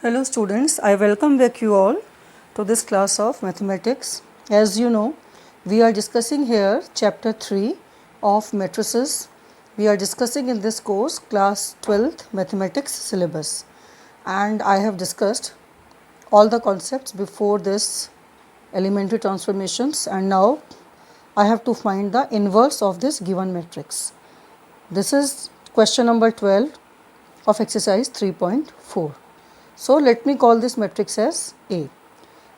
Hello students, I welcome back you all to this class of mathematics. As you know, we are discussing here chapter 3 of matrices. We are discussing in this course class 12th mathematics syllabus, and I have discussed all the concepts before this elementary transformations, and now I have to find the inverse of this given matrix. This is question number 12 of exercise 3.4. So, let me call this matrix as A.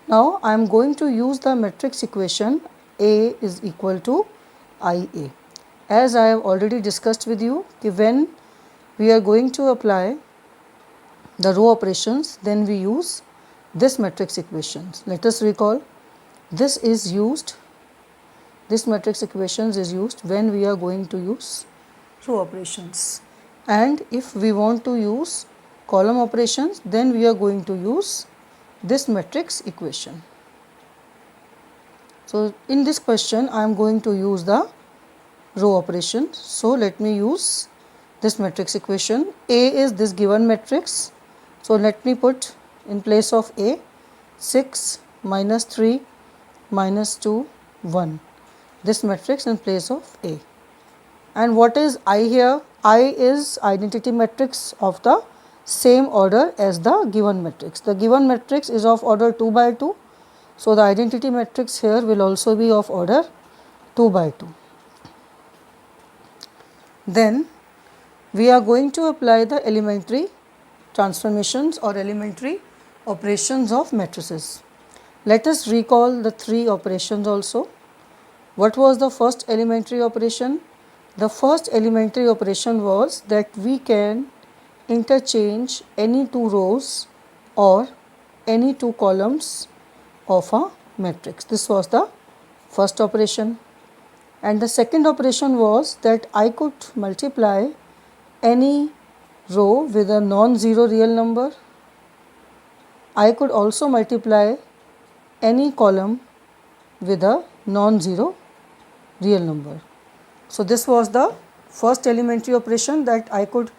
Now, I am going to use the matrix equation A is equal to IA. As I have already discussed with you, when we are going to apply the row operations, then we use this matrix equations. Let us recall, this matrix equations is used when we are going to use row operations. And if we want to use column operations, then we are going to use this matrix equation. So, in this question I am going to use the row operation. So, let me use this matrix equation. A is this given matrix. So, let me put in place of A 6 minus 3 minus 2 1, this matrix in place of A. And what is I here? I is identity matrix of the same order as the given matrix. The given matrix is of order 2 by 2. So, the identity matrix here will also be of order 2 by 2. Then we are going to apply the elementary transformations or elementary operations of matrices. Let us recall the three operations also. What was the first elementary operation? The first elementary operation was that we can interchange any two rows or any two columns of a matrix. This was the first operation. And the second operation was that I could multiply any row with a non-zero real number. I could also multiply any column with a non-zero real number. So, this was the first elementary operation that I could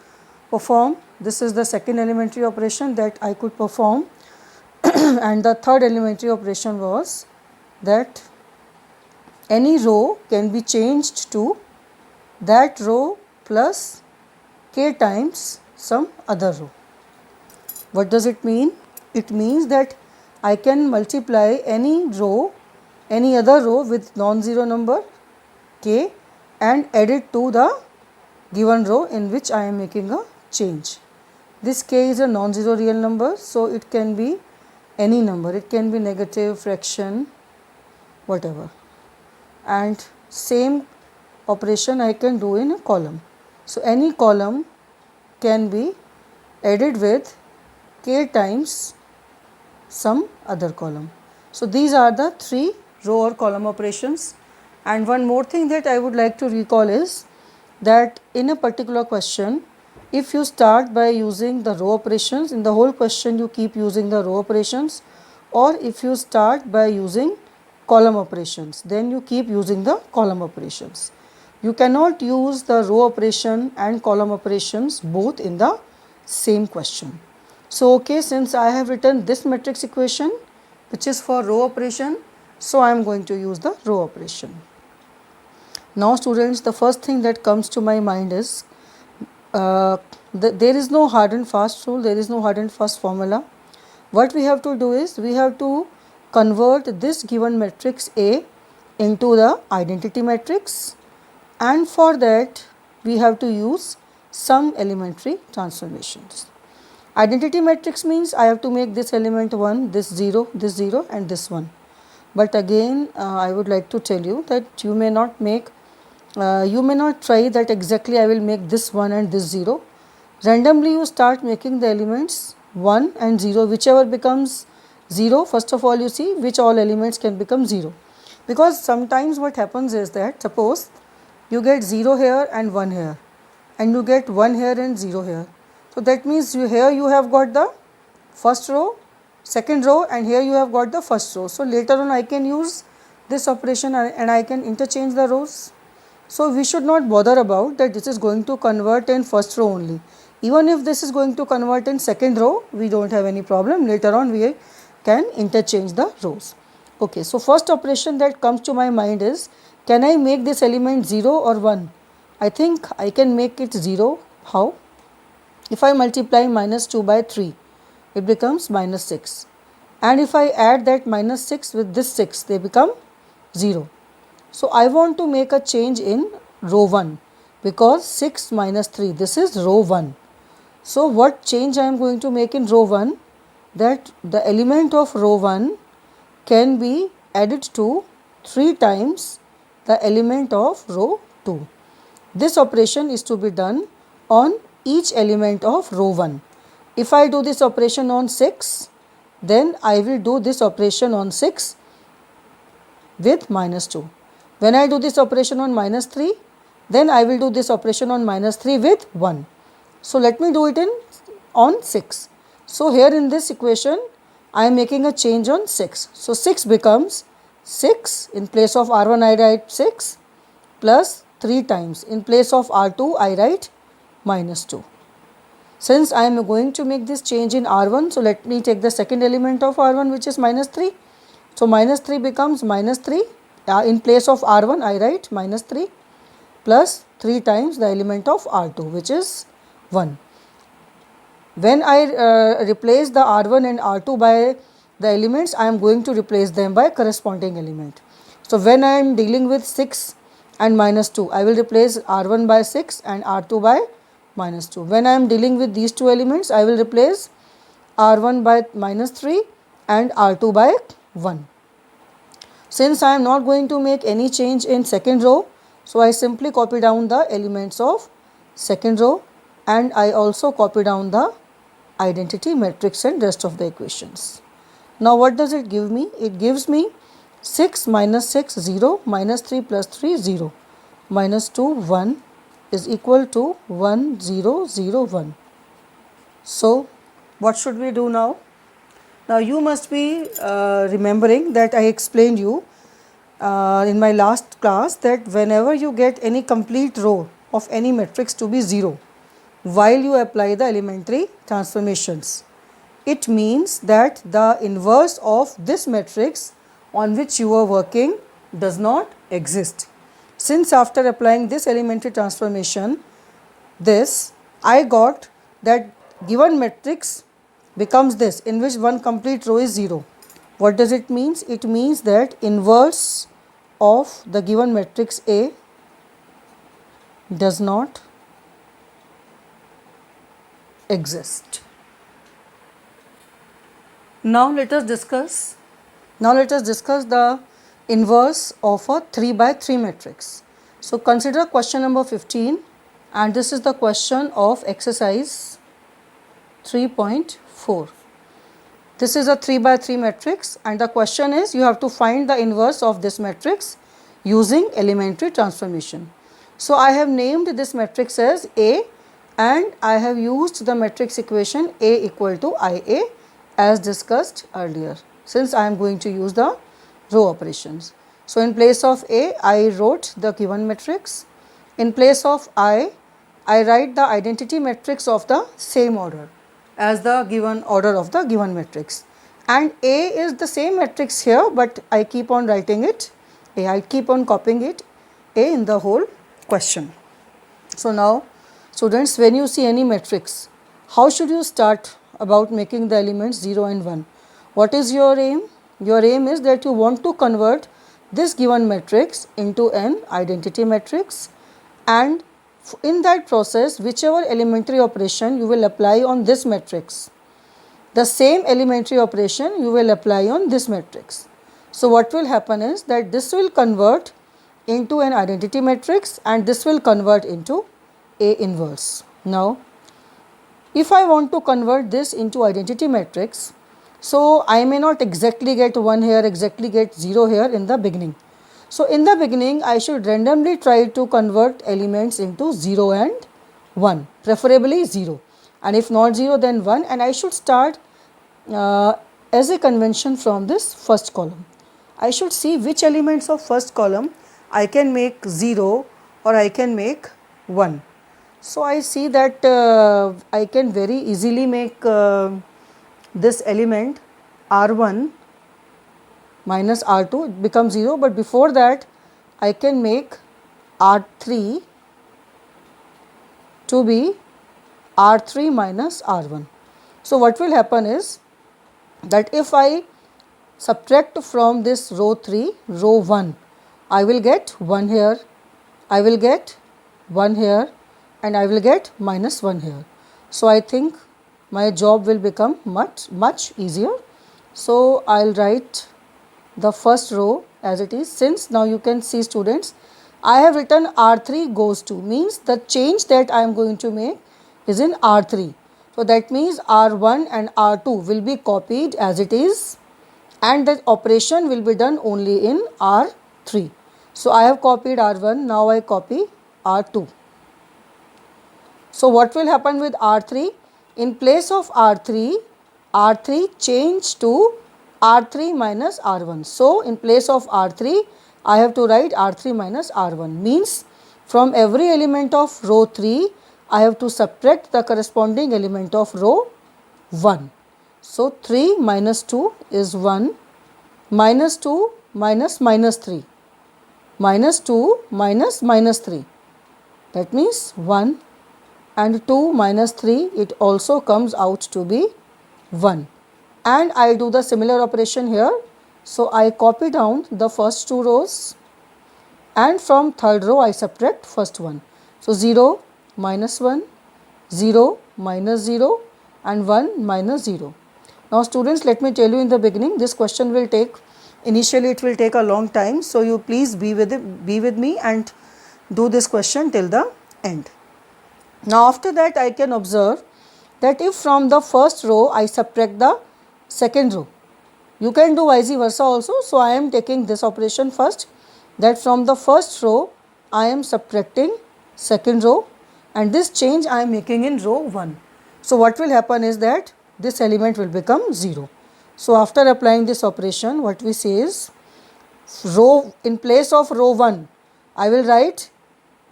perform. This is the second elementary operation that I could perform, and the third elementary operation was that any row can be changed to that row plus k times some other row. What does it mean? It means that I can multiply any other row with non-zero number k and add it to the given row in which I am making a change. This k is a non-zero real number, so it can be any number. It can be negative, fraction, whatever. And same operation I can do in a column. So, any column can be added with k times some other column. So, these are the three row or column operations. And one more thing that I would like to recall is that in a particular question, if you start by using the row operations, in the whole question you keep using the row operations, or if you start by using column operations, then you keep using the column operations. You cannot use the row operation and column operations both in the same question. So, okay, since I have written this matrix equation which is for row operation, so I am going to use the row operation. Now students, the first thing that comes to my mind is there is no hard and fast rule, there is no hard and fast formula. What we have to do is we have to convert this given matrix A into the identity matrix, and for that we have to use some elementary transformations. Identity matrix means I have to make this element 1, this 0 and this 1. But again I would like to tell you that you may not try that exactly I will make this 1 and this 0. Randomly you start making the elements 1 and 0, whichever becomes 0, first of all you see which all elements can become 0. Because sometimes what happens is that suppose you get 0 here and 1 here, and you get 1 here and 0 here. So, that means here you have got the first row, second row, and here you have got the first row. So, later on I can use this operation and I can interchange the rows. So, we should not bother about that this is going to convert in first row only. Even if this is going to convert in second row, we don't have any problem. Later on we can interchange the rows. Okay, so first operation that comes to my mind is, can I make this element 0 or 1? I think I can make it 0. How? If I multiply minus 2 by 3, it becomes minus 6. And if I add that minus 6 with this 6, they become 0. So I want to make a change in row 1, because 6 minus 3, this is row 1. So what change I am going to make in row 1? That the element of row 1 can be added to 3 times the element of row 2. This operation is to be done on each element of row 1. If I do this operation on 6, then I will do this operation on 6 with minus 2. When I do this operation on minus 3, then I will do this operation on minus 3 with 1. So let me do it on 6. So here in this equation, I am making a change on 6. So 6 becomes 6, in place of R1 I write 6, plus 3 times, in place of R2 I write minus 2. Since I am going to make this change in R1, so let me take the second element of R1, which is minus 3. So minus 3 becomes minus 3, in place of R1 I write minus 3, plus 3 times the element of R2, which is 1. When I replace the R1 and R2 by the elements, I am going to replace them by corresponding element. So when I am dealing with 6 and minus 2, I will replace R1 by 6 and R2 by minus 2. When I am dealing with these two elements, I will replace R1 by minus 3 and R2 by 1. Since I am not going to make any change in second row, so I simply copy down the elements of second row, and I also copy down the identity matrix and rest of the equations. Now what does it give me? It gives me 6 minus 6 0, minus 3 plus 3 0, minus 2 1 is equal to 1 0 0 1. So what should we do now? Now you must be remembering that I explained you in my last class that whenever you get any complete row of any matrix to be 0, while you apply the elementary transformations, it means that the inverse of this matrix on which you are working does not exist. Since after applying this elementary transformation, I got that given matrix becomes this, in which one complete row is 0. What does it mean? It means that inverse of the given matrix A does not exist. Now let us discuss the inverse of a 3 by 3 matrix. So consider question number 15, and this is the question of exercise 3.4. This is a 3 by 3 matrix, and the question is you have to find the inverse of this matrix using elementary transformation. So I have named this matrix as A, and I have used the matrix equation A equal to IA as discussed earlier, since I am going to use the row operations. So in place of A, I wrote the given matrix. In place of I write the identity matrix of the same order as the given order of the given matrix. And A is the same matrix here, but I keep on writing it A, I keep on copying it A in the whole question. So now students, when you see any matrix, how should you start about making the elements 0 and 1? What is your aim? Your aim is that you want to convert this given matrix into an identity matrix, and in that process whichever elementary operation you will apply on this matrix, the same elementary operation you will apply on this matrix. So what will happen is that this will convert into an identity matrix and this will convert into A inverse. Now if I want to convert this into identity matrix, so I may not exactly get 1 here, exactly get 0 here in the beginning. So in the beginning I should randomly try to convert elements into 0 and 1, preferably 0, and if not 0 then 1, and I should start as a convention from this first column. I should see which elements of first column I can make 0 or I can make 1. So I see that I can very easily make this element R1 minus R2, it becomes 0, but before that I can make R3 to be R3 minus R1. So what will happen is that if I subtract from this row 3 row 1, I will get 1 here, I will get 1 here, and I will get minus 1 here. So I think my job will become much easier. So I will write the first row as it is. Since now you can see, students, I have written R3 goes to, means the change that I am going to make is in R3. So that means R1 and R2 will be copied as it is, and the operation will be done only in R3. So I have copied R1, now I copy R2. So what will happen with R3? In place of R3, R3 change to R3 minus R1. So in place of R3, I have to write R3 minus R1, means from every element of row 3, I have to subtract the corresponding element of row 1. So 3 minus 2 is 1, minus 2 minus minus 3, minus 2 minus minus 3, that means 1, and 2 minus 3, it also comes out to be 1. And I do the similar operation here. So I copy down the first 2 rows, and from third row I subtract first one. So 0 minus 1, 0 minus 0, and 1 minus 0. Now students, let me tell you in the beginning, this question will take, initially it will take a long time. So you please be with me and do this question till the end. Now after that I can observe that if from the first row I subtract the second row, you can do vice versa also. So I am taking this operation first, that from the first row I am subtracting second row, and this change I am making in row 1. So what will happen is that this element will become 0. So after applying this operation, what we say is, row, in place of row 1, I will write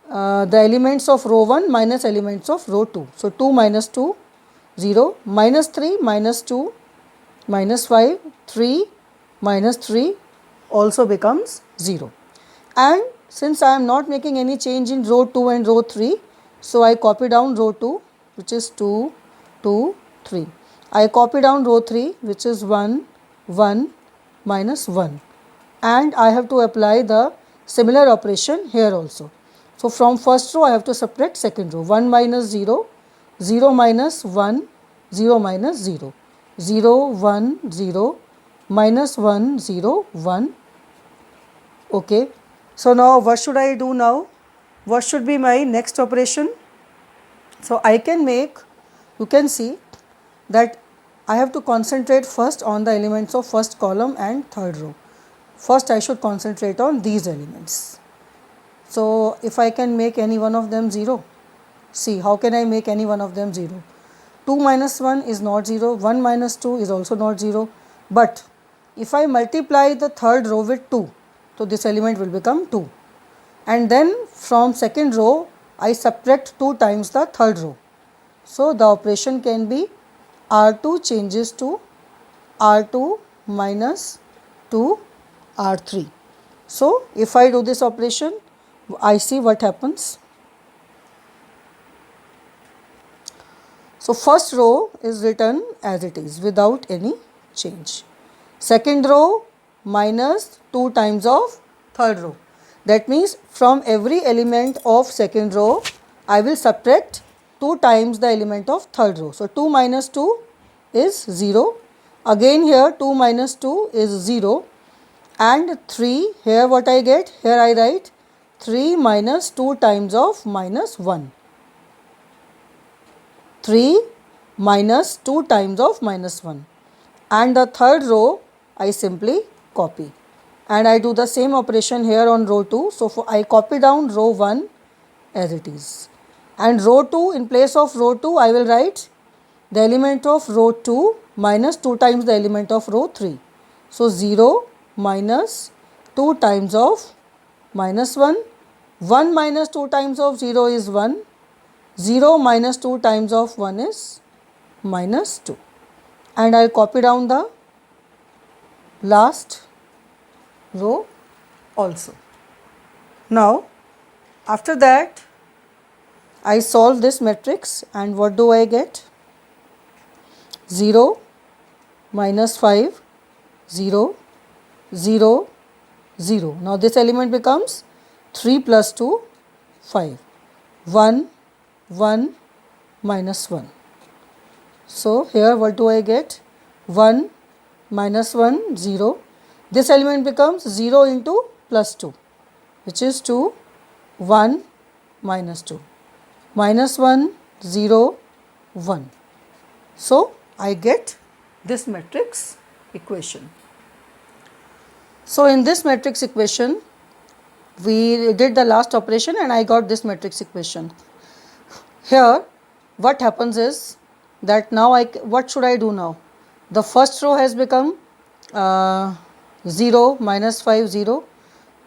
the elements of row 1 minus elements of row 2. So 2 minus 2, 0, minus 3 minus 2, minus 5, 3 minus 3 also becomes 0. And since I am not making any change in row 2 and row 3, so I copy down row 2, which is 2, 2, 3. I copy down row 3, which is 1, 1, minus 1. And I have to apply the similar operation here also. So from first row I have to subtract second row, 1 minus 0, 0 minus 1, 0 minus 0, 0, 1, 0, minus 1, 0, 1. Okay. So now what should I do now? What should be my next operation? So I can make, you can see that I have to concentrate first on the elements of first column and third row. First I should concentrate on these elements. So if I can make any one of them 0, see how can I make any one of them 0? 2 minus 1 is not 0, 1 minus 2 is also not 0, but if I multiply the third row with 2, so this element will become 2, and then from second row I subtract 2 times the third row. So the operation can be R2 changes to R2 minus 2 R3. So if I do this operation, I see what happens. So first row is written as it is without any change. Second row minus 2 times of third row. That means from every element of second row I will subtract 2 times the element of third row. So 2 minus 2 is 0. Again here 2 minus 2 is 0, and 3, here what I get? Here I write 3 minus 2 times of minus 1. 3 minus 2 times of minus 1, and the third row I simply copy, and I do the same operation here on row 2. So I copy down row 1 as it is, and row 2, in place of row 2 I will write the element of row 2 minus 2 times the element of row 3. So 0 minus 2 times of minus 1, 1 minus 2 times of 0 is 1, 0 minus 2 times of 1 is minus 2. And I'll copy down the last row also. Now, after that, I solve this matrix and what do I get? 0, minus 5, 0, 0, 0. Now, this element becomes 3 plus 2, 5. 1, 1, minus 1. So, here what do I get? 1, minus 1, 0. This element becomes 0 into plus 2, which is 2, 1, minus 2. Minus 1, 0, 1. So, I get this matrix equation. So, in this matrix equation, we did the last operation and I got this matrix equation. Here, what happens is that now what should I do now? The first row has become 0, minus 5, 0,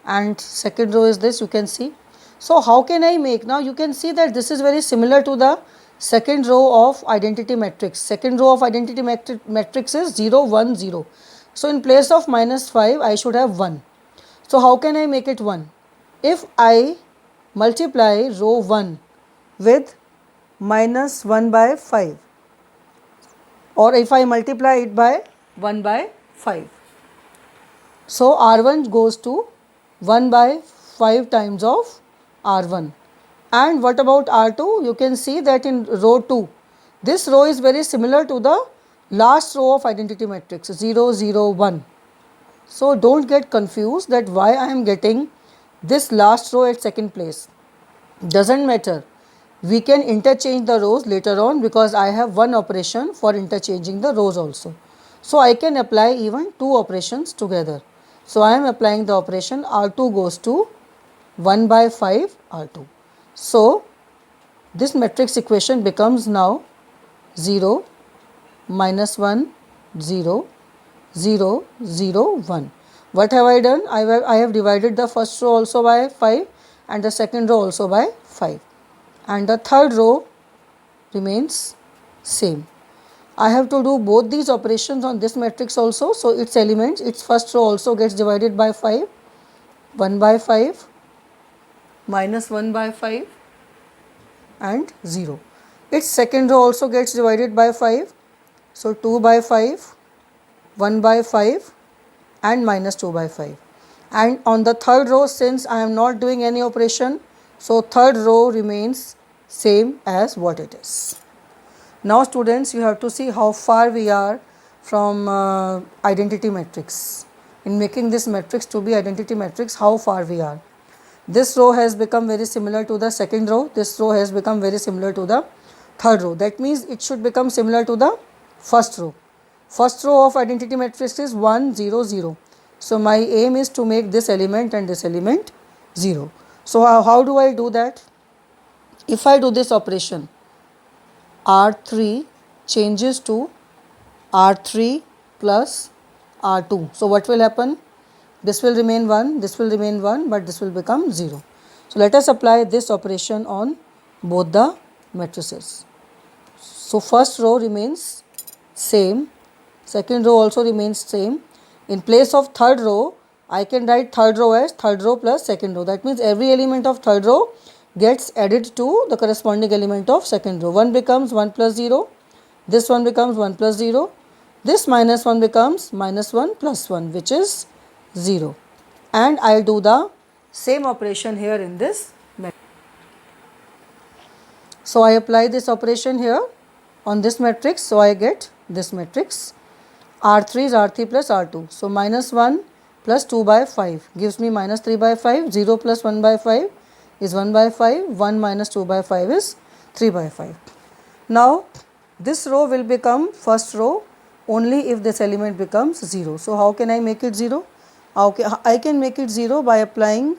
and second row is this, you can see. So, how can I make? Now, you can see that this is very similar to the second row of identity matrix. Second row of identity matrix is 0, 1, 0. So, in place of minus 5, I should have 1. So, how can I make it 1? If I multiply row 1 with minus 1 by 5, or if I multiply it by 1 by 5. So, R1 goes to 1 by 5 times of R1. And what about R2? You can see that in row 2, this row is very similar to the last row of identity matrix 0, 0, 1. So, don't get confused that why I am getting this last row at second place. Doesn't matter. We can interchange the rows later on because I have one operation for interchanging the rows also. So, I can apply even two operations together. So, I am applying the operation R2 goes to 1 by 5 R2. So, this matrix equation becomes now 0, minus 1, 0, 0, 0, 1. What have I done? I have divided the first row also by 5 and the second row also by 5. And the third row remains same. I have to do both these operations on this matrix also. So, its elements, its first row also gets divided by 5, 1 by 5, minus 1 by 5 and 0. Its second row also gets divided by 5. So, 2 by 5, 1 by 5 and minus 2 by 5. And on the third row, since I am not doing any operation, so third row remains same as what it is. Now, students, you have to see how far we are from identity matrix. In making this matrix to be identity matrix, how far we are. This row has become very similar to the second row. This row has become very similar to the third row. That means it should become similar to the first row. First row of identity matrix is 1, 0, 0. So, my aim is to make this element and this element 0. So, how do I do that? If I do this operation, R3 changes to R3 plus R2. So, what will happen? This will remain 1, this will remain 1, but this will become 0. So, let us apply this operation on both the matrices. So, first row remains same, second row also remains same. In place of third row, I can write third row as third row plus second row. That means every element of third row gets added to the corresponding element of second row. 1 becomes 1 plus 0, this one becomes 1 plus 0, this minus 1 becomes minus 1 plus 1, which is 0. And I will do the same operation here in this matrix. So, I apply this operation here on this matrix. So, I get this matrix. R3 is R3 plus R2. So, minus 1 plus 2 by 5 gives me minus 3 by 5. 0 plus 1 by 5 is 1 by 5. 1 minus 2 by 5 is 3 by 5. Now, this row will become first row only if this element becomes 0. So, how can I make it 0? Okay, I can make it 0 by applying,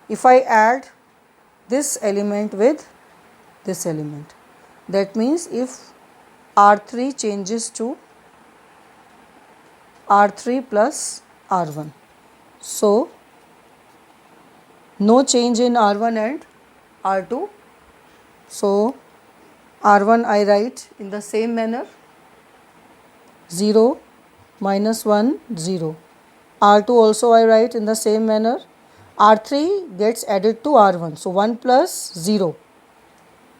if I add this element with this element. That means, if R3 changes to R3 plus R1. So, no change in R1 and R2. So, R1 I write in the same manner, 0 minus 1 0. R2 also I write in the same manner. R3 gets added to R1. So 1 plus 0.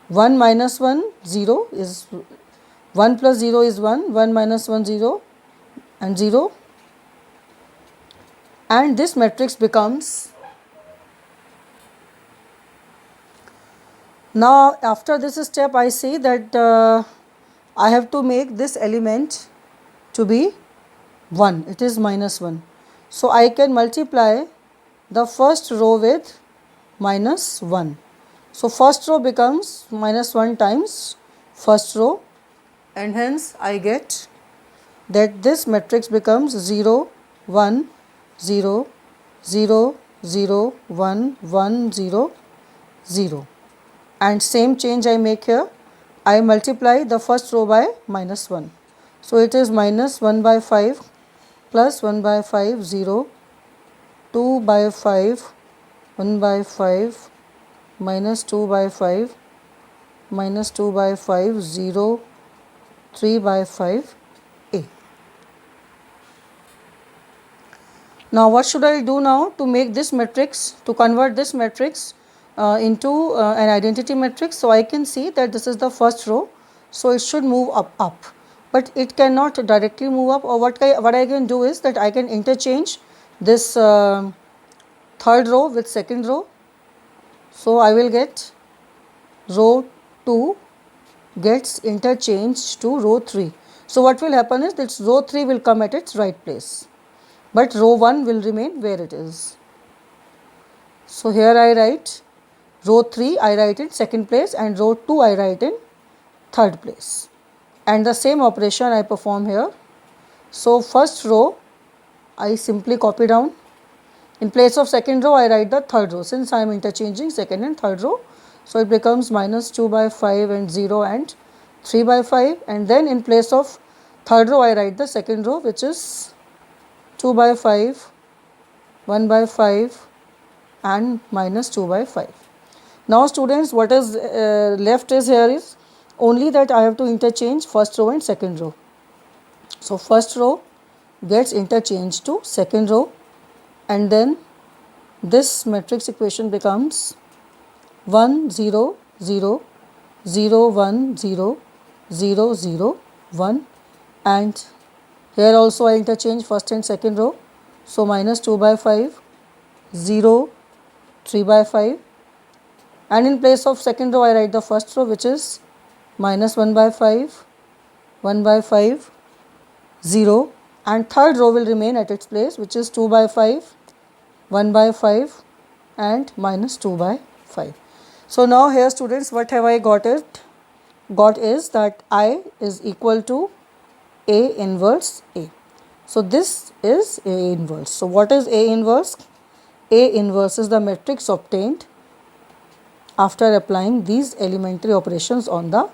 1 minus 1 0 is 1 plus 0 is 1, 1 minus 1 0 and 0, and this matrix becomes, now after this step I see that I have to make this element to be 1, it is minus 1. So I can multiply the first row with minus 1. So first row becomes minus 1 times first row, and hence I get that this matrix becomes 0 1 0 0 0 1 1 0 0. And same change I make here, I multiply the first row by minus 1. So it is minus 1 by 5 plus 1 by 5 0, 2 by 5 1 by 5 minus 2 by 5 minus 2 by 5 0, 3 by 5 a. Now what should I do now to make this matrix, to convert this matrix into an identity matrix? So I can see that this is the first row, so it should move up, but it cannot directly move up. Or what I can do is that I can interchange this third row with second row. So I will get row 2 gets interchanged to row 3. So what will happen is that row 3 will come at its right place, but row 1 will remain where it is. So here I write row 3 I write in second place and row 2 I write in third place, and the same operation I perform here. So first row I simply copy down. In place of second row I write the third row, since I am interchanging second and third row. So it becomes minus 2 by 5 and 0 and 3 by 5, and then in place of third row I write the second row, which is 2 by 5, 1 by 5 and minus 2 by 5. Now students, what is left is here is only that I have to interchange first row and second row. So first row gets interchanged to second row, and then this matrix equation becomes 1 0 0 0 1 0 0 0 1, and here also I interchange first and second row. So minus 2 by 5 0 3 by 5, and in place of second row I write the first row, which is minus 1 by 5 1 by 5 0, and third row will remain at its place, which is 2 by 5 1 by 5 and minus 2 by 5. So now here students, what have I got is that I is equal to A inverse A. So this is A inverse. So what is A inverse? A inverse is the matrix obtained after applying these elementary operations on the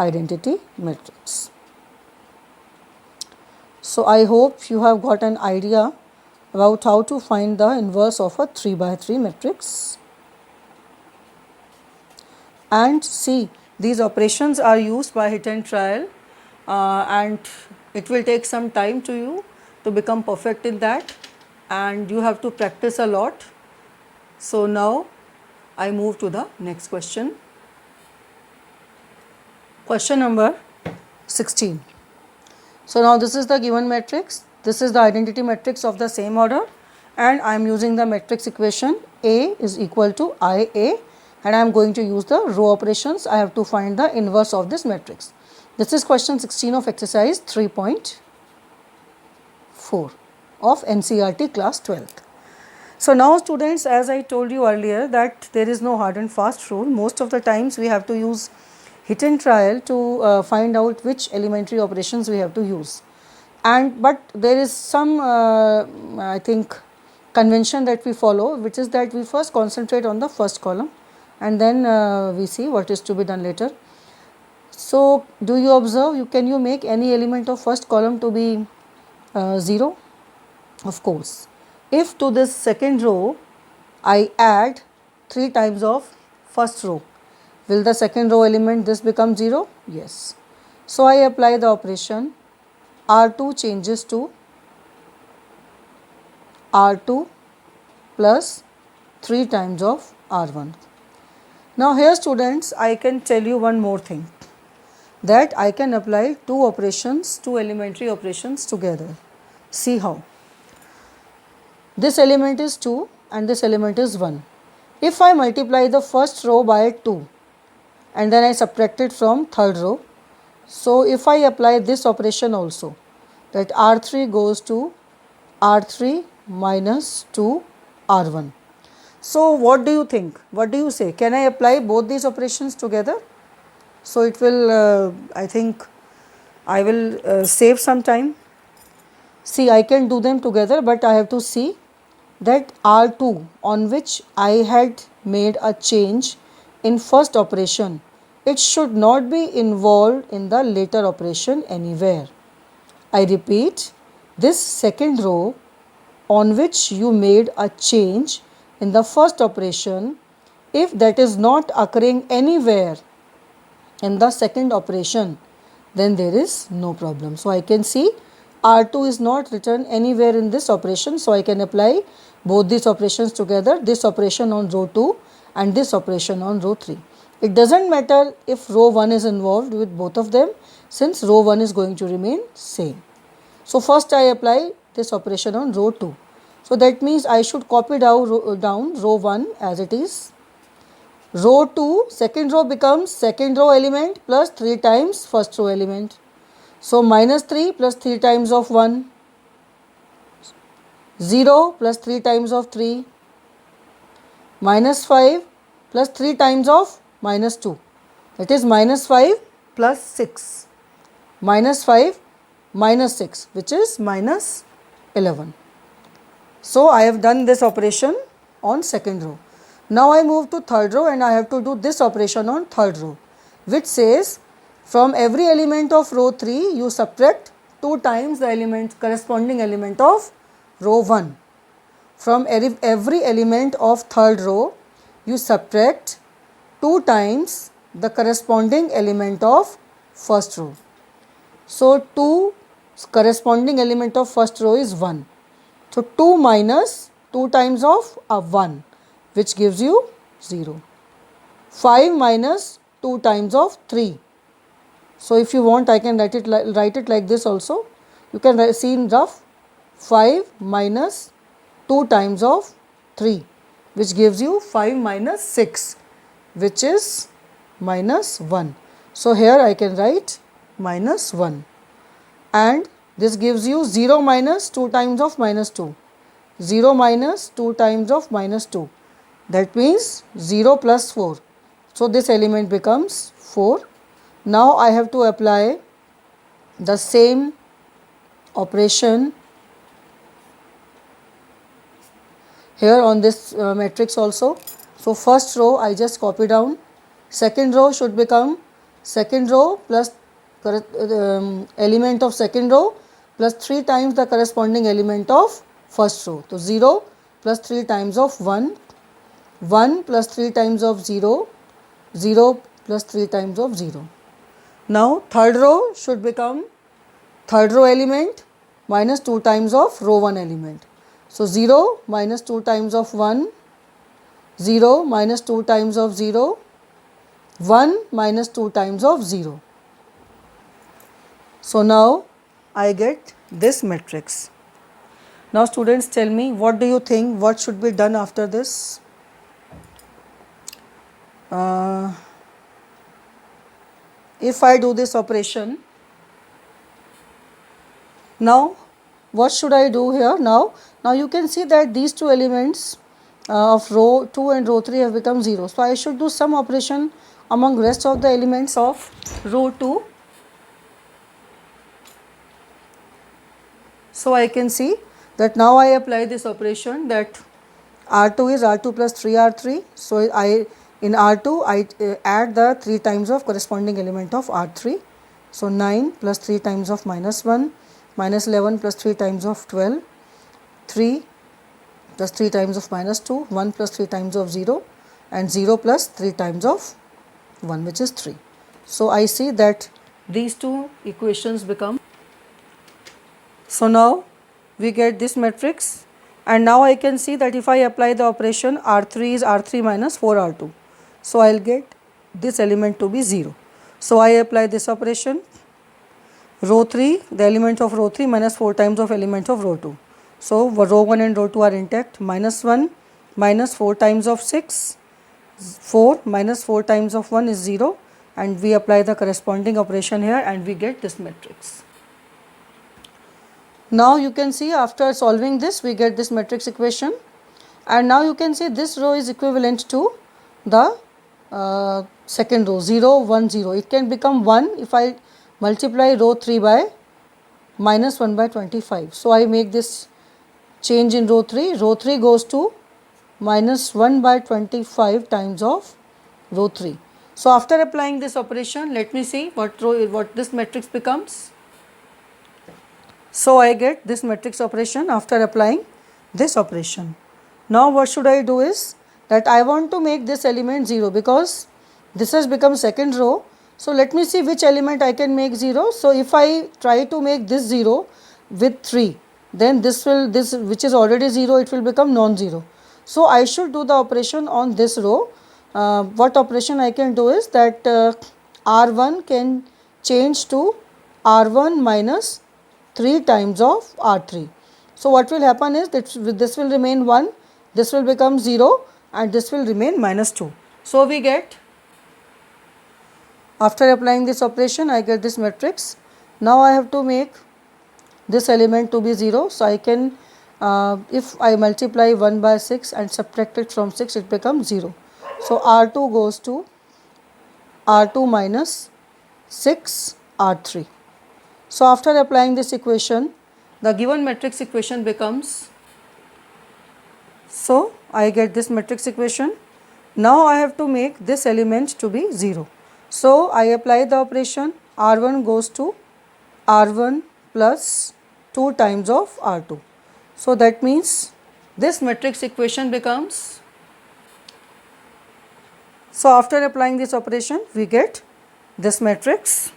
identity matrix. So I hope you have got an idea about how to find the inverse of a 3 by 3 matrix. And see, these operations are used by hit and trial, and it will take some time to you to become perfect in that, and you have to practice a lot. So now I move to the next question. Question number 16. So now this is the given matrix, this is the identity matrix of the same order, and I am using the matrix equation A is equal to IA, and I am going to use the row operations. I have to find the inverse of this matrix. This is question 16 of exercise 3.4 of NCERT class 12th. So now students, as I told you earlier that there is no hard and fast rule. Most of the times we have to use hit and trial to find out which elementary operations we have to use, but there is some I think convention that we follow, which is that we first concentrate on the first column and then we see what is to be done later. So do you observe, can you make any element of first column to be 0? Of course. If to this second row I add 3 times of first row, Will the second row element this become 0? Yes. So I apply the operation. R2 changes to R2 plus 3 times of R1. Now here students, I can tell you one more thing, that I can apply two elementary operations together. See how. This element is 2 and this element is 1. If I multiply the first row by 2 and then I subtract it from third row, so if I apply this operation also, that R3 goes to R3 minus 2 R1. So what do you think? What do you say? Can I apply both these operations together? So it will, I think I will save some time. See, I can do them together, but I have to see that R2 on which I had made a change in first operation, it should not be involved in the later operation anywhere. I repeat, this second row on which you made a change in the first operation, if that is not occurring anywhere in the second operation, then there is no problem. So I can see R2 is not written anywhere in this operation, so I can apply both these operations together, this operation on row 2 and this operation on row 3. It doesn't matter if row 1 is involved with both of them, since row 1 is going to remain same. So first I apply this operation on row 2. So that means I should copy down row 1 as it is. Row 2, second row becomes second row element plus 3 times first row element. So minus 3 plus 3 times of 1, 0 plus 3 times of 3, minus 5 plus 3 times of minus 2, that is minus 5 plus 6, minus 5 minus 6, which is minus 11. So I have done this operation on second row. Now I move to third row and I have to do this operation on third row, which says from every element of row 3 you subtract 2 times the corresponding element of row 1. From every element of third row you subtract 2 times the corresponding element of first row. So 2 corresponding element of first row is 1. So 2 minus 2 times of 1, which gives you 0. 5 minus 2 times of 3. So if you want, I can write it like this also. You can see in rough. 5 minus 2 times of 3, which gives you 5 minus 6, which is minus 1. So here I can write minus 1, and this gives you 0 minus 2 times of minus 2, 0 minus 2 times of minus 2, that means 0 plus 4. So this element becomes 4. Now I have to apply the same operation here on this matrix also. So first row I just copy down, second row should become second row plus element of second row plus 3 times the corresponding element of first row. So 0 plus 3 times of 1, 1 plus 3 times of 0, 0 plus 3 times of 0. Now third row should become third row element minus 2 times of row 1 element. So 0 minus 2 times of 1, 0 minus 2 times of 0, 1 minus 2 times of 0. So now I get this matrix. Now students, tell me, what do you think, what should be done after this? If I do this operation, now what should I do here? Now you can see that these two elements of row 2 and row 3 have become 0. So I should do some operation among rest of the elements of row 2. So I can see that now I apply this operation, that R2 is R2 plus 3R3. So in R2 I add the 3 times of corresponding element of R3. So 9 plus 3 times of minus 1, minus 11 plus 3 times of 12, 3 plus 3 times of minus 2, 1 plus 3 times of 0, and 0 plus 3 times of 1 which is 3. So I see that these two equations become. So now we get this matrix, and now I can see that if I apply the operation R3 is R3 minus 4R2. So I will get this element to be 0. So I apply this operation, row 3, the element of row 3 minus 4 times of element of row 2. So row 1 and row 2 are intact, minus 1 minus 4 times of 6, 4 minus 4 times of 1 is 0, and we apply the corresponding operation here and we get this matrix. Now you can see after solving this we get this matrix equation, and now you can see this row is equivalent to the second row 0 1 0. It can become 1 if I multiply row 3 by minus 1 by 25. So I make this change in row 3. Row 3 goes to minus 1 by 25 times of row 3. So after applying this operation, let me see what this matrix becomes. So I get this matrix operation after applying this operation. Now what should I do is that I want to make this element 0 because this has become second row. So let me see which element I can make 0. So if I try to make this 0 with 3, then this which is already 0, it will become non-zero. So I should do the operation on this row. What operation I can do is that R1 can change to R1 minus 3 times of R3. So what will happen is that this will remain 1, this will become 0, and this will remain minus 2. So we get, after applying this operation, I get this matrix. Now I have to make this element to be 0. So I can, if I multiply 1 by 6 and subtract it from 6, it becomes 0. So R2 goes to R2 minus 6 R3. So after applying this equation, the given matrix equation becomes, so I get this matrix equation. Now I have to make this element to be 0. So I apply the operation, R1 goes to R1 plus 2 times of R2. So that means this matrix equation becomes, so after applying this operation we get this matrix.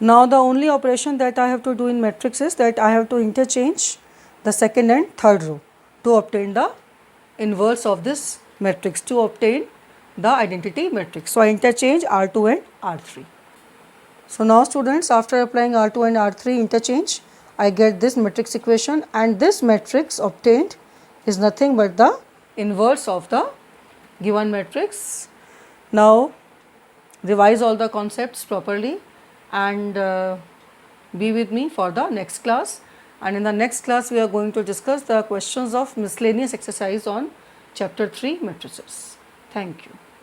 Now the only operation that I have to do in matrix is that I have to interchange the second and third row to obtain the inverse of this matrix, to obtain the identity matrix. So I interchange R2 and R3. So now students, after applying R2 and R3 interchange, I get this matrix equation, and this matrix obtained is nothing but the inverse of the given matrix. Now revise all the concepts properly and be with me for the next class, and in the next class we are going to discuss the questions of miscellaneous exercise on chapter 3 matrices. Thank you.